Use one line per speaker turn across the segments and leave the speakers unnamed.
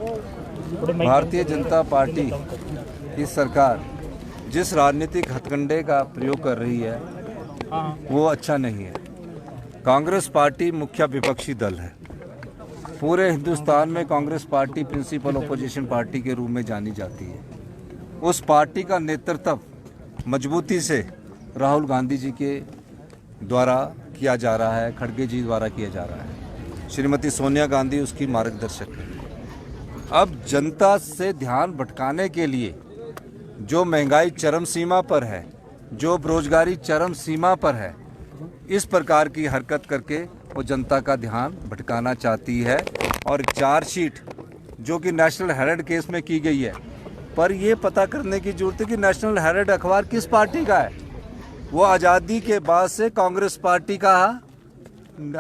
Bharatiya Janata party की सरकार जिस राजनीतिक हथकंडे का प्रयोग कर रही है वो अच्छा नहीं है। कांग्रेस पार्टी मुख्य विपक्षी दल है। पूरे हिंदुस्तान में Congress party principal opposition party के रूप में जानी जाती है। उस पार्टी का नेतृत्व मजबूती से राहुल गांधी जी के द्वारा किया जा रहा है, खड़गे जी द्वारा किया जा रहा है। श्रीमती सोनिया गांधी उसकी मार्गदर्शक है। अब जनता से ध्यान भटकाने के लिए जो महंगाई चरम सीमा पर है, जो बेरोजगारी चरम सीमा पर है, इस प्रकार की हरकत करके वो जनता का ध्यान भटकाना चाहती है। और चार्जशीट जो कि नेशनल हेराल्ड केस में की गई है, पर ये पता करने की जरूरत है कि नेशनल हेराल्ड अखबार किस पार्टी का है। वो आज़ादी के बाद से कांग्रेस पार्टी का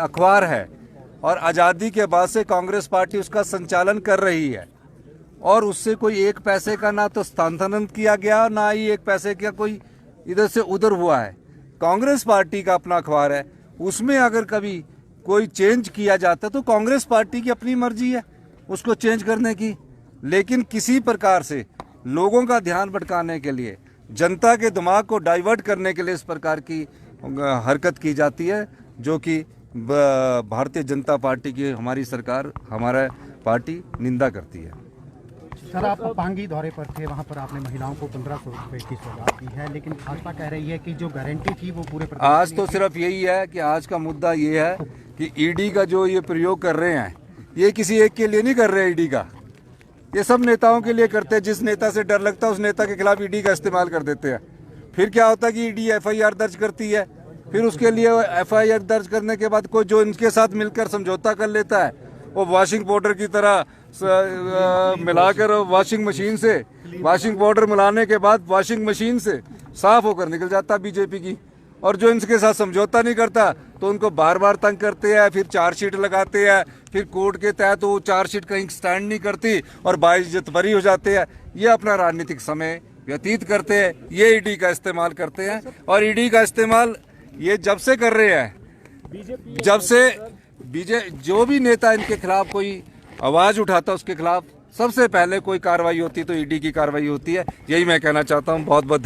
अखबार है और आज़ादी के बाद से कांग्रेस पार्टी उसका संचालन कर रही है और उससे कोई एक पैसे का ना तो स्थानांतरण किया गया, ना ही एक पैसे का कोई इधर से उधर हुआ है। कांग्रेस पार्टी का अपना अखबार है, उसमें अगर कभी कोई चेंज किया जाता है तो कांग्रेस पार्टी की अपनी मर्जी है उसको चेंज करने की। लेकिन किसी प्रकार से लोगों का ध्यान भटकाने के लिए, जनता के दिमाग को डाइवर्ट करने के लिए इस प्रकार की हरकत की जाती है, जो कि भारतीय जनता पार्टी की हमारी सरकार, हमारा पार्टी निंदा करती है।
सर, आप पांगी दौरे पर थे, वहाँ पर आपने महिलाओं को 1500 रुपये की सौगात दी है, लेकिन भाजपा कह रही है कि जो गारंटी थी वो पूरे
आज तो सिर्फ यही है कि आज का मुद्दा ये है कि ईडी का जो ये प्रयोग कर रहे हैं, ये किसी एक के लिए नहीं कर रहे हैं। ईडी का ये सब नेताओं के लिए करते हैं। जिस नेता से डर लगता है उस नेता के खिलाफ ईडी का इस्तेमाल कर देते हैं। फिर क्या होता है कि ईडी एफआईआर दर्ज करती है, फिर उसके लिए एफआईआर दर्ज करने के बाद कोई जो इनके साथ मिलकर समझौता कर लेता है, वो वॉशिंग पाउडर की तरह मिलाकर वॉशिंग मशीन से वॉशिंग पाउडर मिलाने के बाद वॉशिंग मशीन से साफ होकर निकल जाता बीजेपी की। और जो इनके साथ समझौता नहीं करता तो उनको बार बार तंग करते हैं, फिर चार्जशीट लगाते हैं, फिर कोर्ट के तहत वो चार्जशीट कहीं स्टैंड नहीं करती और बाइज्जत बरी हो जाते हैं। ये अपना राजनीतिक समय व्यतीत करते हैं, ये ईडी का इस्तेमाल करते हैं। और ईडी का इस्तेमाल ये जब से कर रहे हैं, जब से जो भी नेता इनके खिलाफ कोई आवाज उठाता है उसके खिलाफ सबसे पहले कोई कार्रवाई होती है तो ईडी की कार्रवाई होती है। यही मैं कहना चाहता हूँ। बहुत बहुत